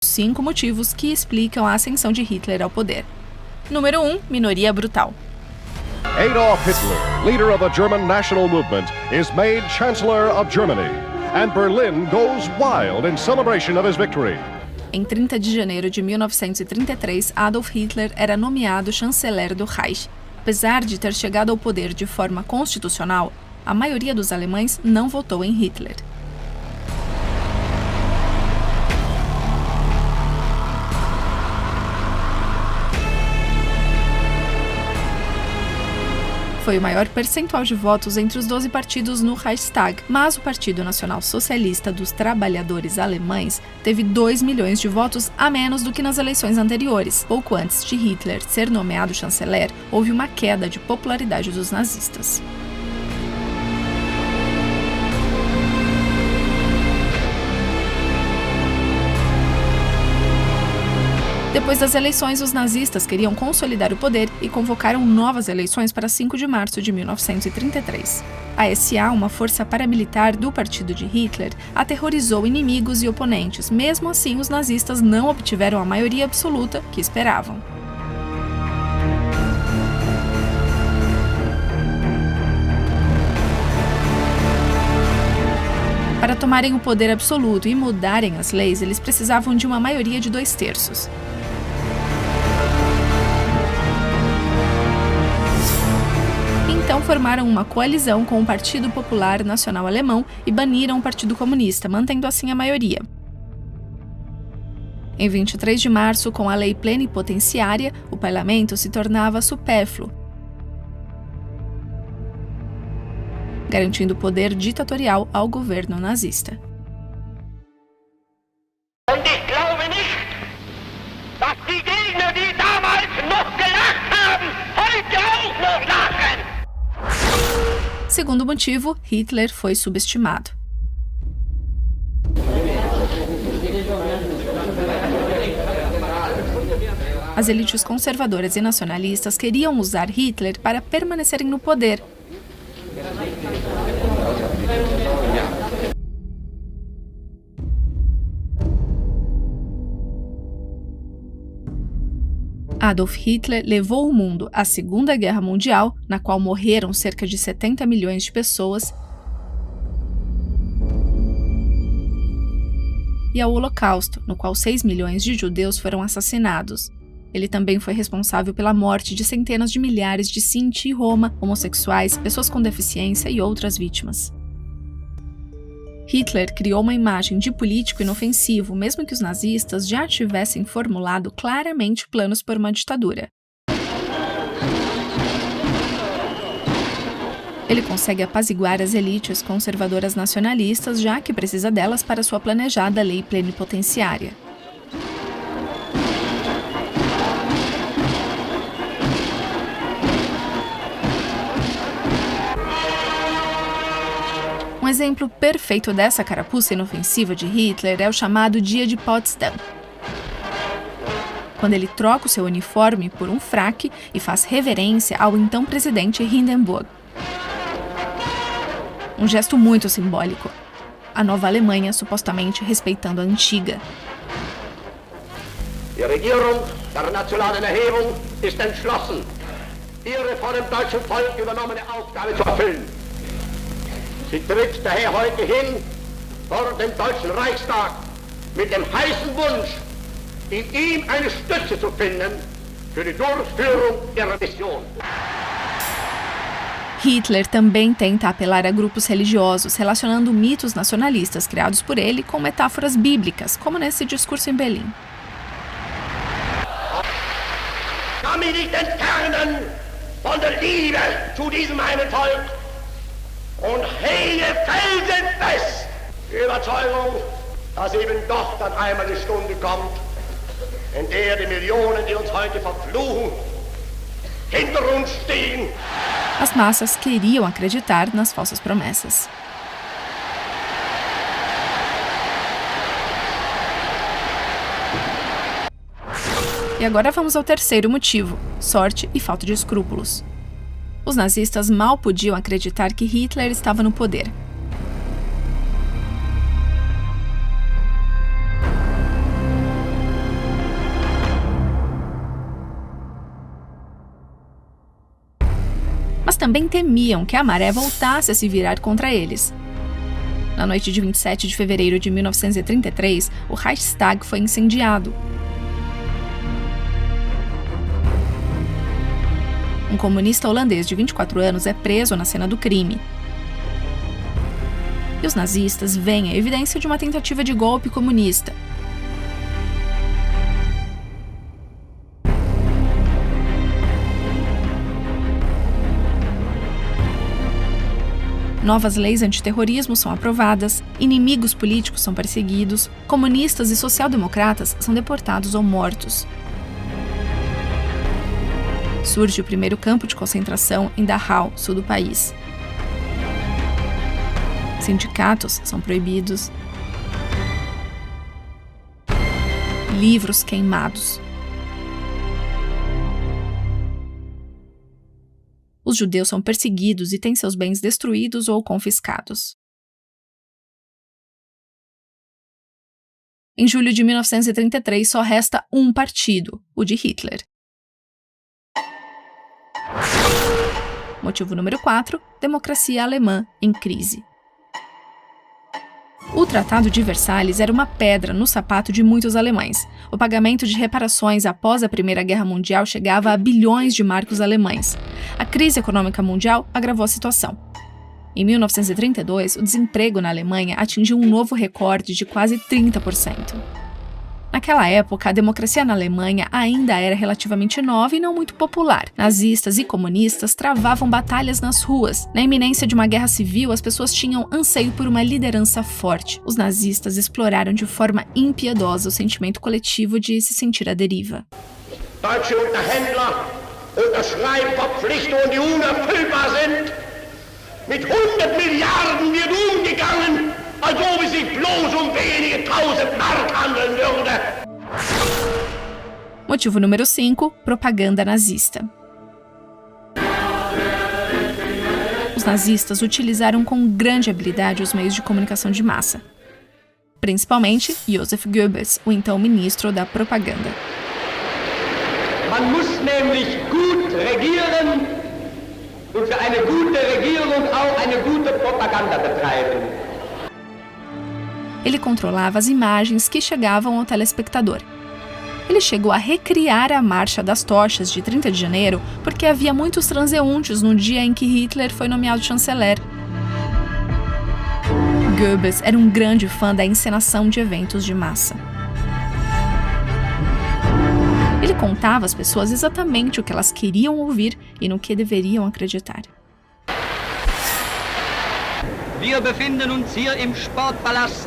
5 motivos que explicam a ascensão de Hitler ao poder. Número 1. Minoria brutal. Adolf Hitler, leader of the German national movement, is made Chancellor of Germany, and Berlin goes wild in celebration of his victory. Em 30 de janeiro de 1933, Adolf Hitler era nomeado chanceler do Reich. Apesar de ter chegado ao poder de forma constitucional, a maioria dos alemães não votou em Hitler. Foi o maior percentual de votos entre os 12 partidos no Reichstag, mas o Partido Nacional Socialista dos Trabalhadores Alemães teve 2 milhões de votos a menos do que nas eleições anteriores. Pouco antes de Hitler ser nomeado chanceler, houve uma queda de popularidade dos nazistas. Depois das eleições, os nazistas queriam consolidar o poder e convocaram novas eleições para 5 de março de 1933. A SA, uma força paramilitar do partido de Hitler, aterrorizou inimigos e oponentes. Mesmo assim, os nazistas não obtiveram a maioria absoluta que esperavam. Para tomarem o poder absoluto e mudarem as leis, eles precisavam de uma maioria de 2/3. Então formaram uma coalizão com o Partido Popular Nacional Alemão e baniram o Partido Comunista, mantendo assim a maioria. Em 23 de março, com a Lei Plenipotenciária, o parlamento se tornava supérfluo, garantindo poder ditatorial ao governo nazista. Und ich glaube nicht, dass die Gegner, die damals noch gelacht haben, heute auch noch lachen. Segundo motivo, Hitler foi subestimado. As elites conservadoras e nacionalistas queriam usar Hitler para permanecerem no poder. Adolf Hitler levou o mundo à Segunda Guerra Mundial, na qual morreram cerca de 70 milhões de pessoas, e ao Holocausto, no qual 6 milhões de judeus foram assassinados. Ele também foi responsável pela morte de centenas de milhares de Sinti e Roma, homossexuais, pessoas com deficiência e outras vítimas. Hitler criou uma imagem de político inofensivo, mesmo que os nazistas já tivessem formulado claramente planos por uma ditadura. Ele consegue apaziguar as elites conservadoras nacionalistas, já que precisa delas para sua planejada lei plenipotenciária. Um exemplo perfeito dessa carapuça inofensiva de Hitler é o chamado Dia de Potsdam, quando ele troca o seu uniforme por um fraque e faz reverência ao então presidente Hindenburg. Um gesto muito simbólico. A nova Alemanha supostamente respeitando a antiga. Die Regierung der nationalen Erhebung ist entschlossen, ihre von dem deutschen Volk übernommene Aufgabe zu erfüllen. Sie tritt daher heute hin vor dem Deutschen Reichstag mit dem heißen Wunsch, in ihm eine Stütze zu finden für die Durchführung ihrer Mission. Hitler também tenta apelar a grupos religiosos, relacionando mitos nacionalistas criados por ele com metáforas bíblicas, como nesse discurso em Berlim. Kann mich nicht entfernen von der Liebe zu diesem meinen Volk und hege felsenfest die Überzeugung, dass eben doch dann einmal die Stunde kommt, in der die Millionen, die uns heute verfluchen, hinter uns stehen. As massas queriam acreditar nas falsas promessas. E agora vamos ao terceiro motivo: sorte e falta de escrúpulos. Os nazistas mal podiam acreditar que Hitler estava no poder. também temiam que a maré voltasse a se virar contra eles. Na noite de 27 de fevereiro de 1933, o Reichstag foi incendiado. Um comunista holandês de 24 anos é preso na cena do crime. E os nazistas veem a evidência de uma tentativa de golpe comunista. Novas leis antiterrorismo são aprovadas, inimigos políticos são perseguidos, comunistas e social-democratas são deportados ou mortos. Surge o primeiro campo de concentração em Dachau, sul do país. Sindicatos são proibidos. Livros queimados. Os judeus são perseguidos e têm seus bens destruídos ou confiscados. Em julho de 1933, só resta um partido, o de Hitler. Motivo número 4, democracia alemã em crise. O Tratado de Versalhes era uma pedra no sapato de muitos alemães. O pagamento de reparações após a Primeira Guerra Mundial chegava a bilhões de marcos alemães. A crise econômica mundial agravou a situação. Em 1932, o desemprego na Alemanha atingiu um novo recorde de quase 30%. Naquela época, a democracia na Alemanha ainda era relativamente nova e não muito popular. Nazistas e comunistas travavam batalhas nas ruas. Na iminência de uma guerra civil, as pessoas tinham anseio por uma liderança forte. Os nazistas exploraram de forma impiedosa o sentimento coletivo de se sentir à deriva. Deutsche Unterhändler unterschreiben Verpflichtungen, die unerfüllbar sind. Mit 100 Milliarden wird umgegangen, als ob es sich bloß wenige tausend Mark handeln würde. Motivo número 5, propaganda nazista. Os nazistas utilizaram com grande habilidade os meios de comunicação de massa. Principalmente Joseph Goebbels, o então ministro da propaganda. Man muss nämlich gut regieren und für eine gute Regierung auch eine gute Propaganda betreiben. Ele controlava as imagens que chegavam ao telespectador. Ele chegou a recriar a Marcha das Tochas de 30 de janeiro porque havia muitos transeuntes no dia em que Hitler foi nomeado chanceler. Goebbels era um grande fã da encenação de eventos de massa. Ele contava às pessoas exatamente o que elas queriam ouvir e no que deveriam acreditar. Wir befinden uns hier im Sportpalast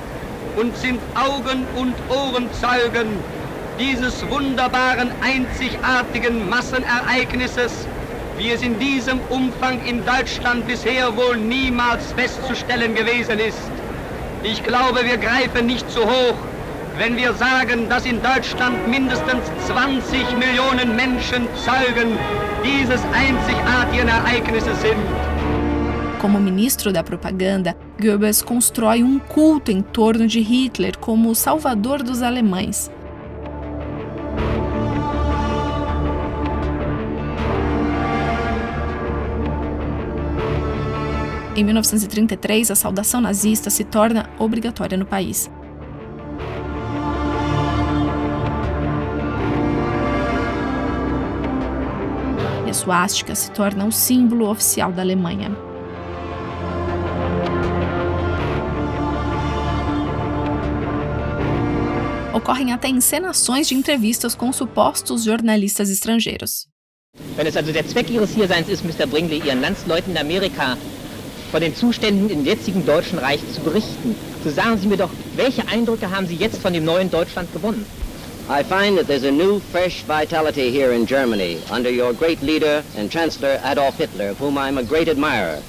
und sind Augen- und Ohrenzeugen dieses wunderbaren, einzigartigen Massenereignisses, wie es in diesem Umfang in Deutschland bisher wohl niemals festzustellen gewesen ist. Ich glaube, wir greifen nicht zu hoch, wenn wir sagen, dass in Deutschland mindestens 20 Millionen Menschen Zeugen dieses einzigartigen Ereignisses sind. Como ministro da propaganda, Goebbels constrói um culto em torno de Hitler como o salvador dos alemães. Em 1933, a saudação nazista se torna obrigatória no país. E a suástica se torna o símbolo oficial da Alemanha. Ocorrem até encenações de entrevistas com supostos jornalistas estrangeiros. Wenn es also der Zweck Ihres Hierseins ist, Mr. Bringley, Ihren Landsleuten in Amerika von den Zuständen im jetzigen Deutschen Reich zu berichten, so sagen Sie mir doch, welche Eindrücke haben Sie jetzt von dem neuen Deutschland gewonnen? I find that there's a new, fresh vitality here in Germany under your great leader and Chancellor Adolf Hitler, of whom I'm a great admirer.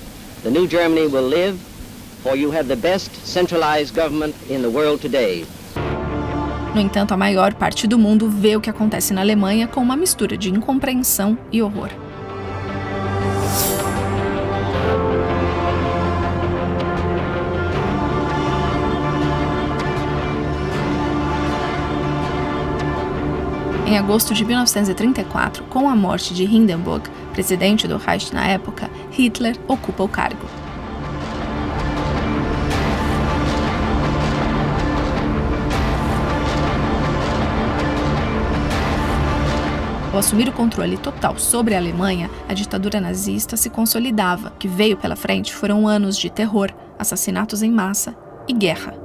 The new Germany will live, for you have the best centralized government in the world today. No entanto, a maior parte do mundo vê o que acontece na Alemanha com uma mistura de incompreensão e horror. Em agosto de 1934, com a morte de Hindenburg, Presidente do Reich na época, Hitler ocupa o cargo. Ao assumir o controle total sobre a Alemanha, a ditadura nazista se consolidava. O que veio pela frente foram anos de terror, assassinatos em massa e guerra.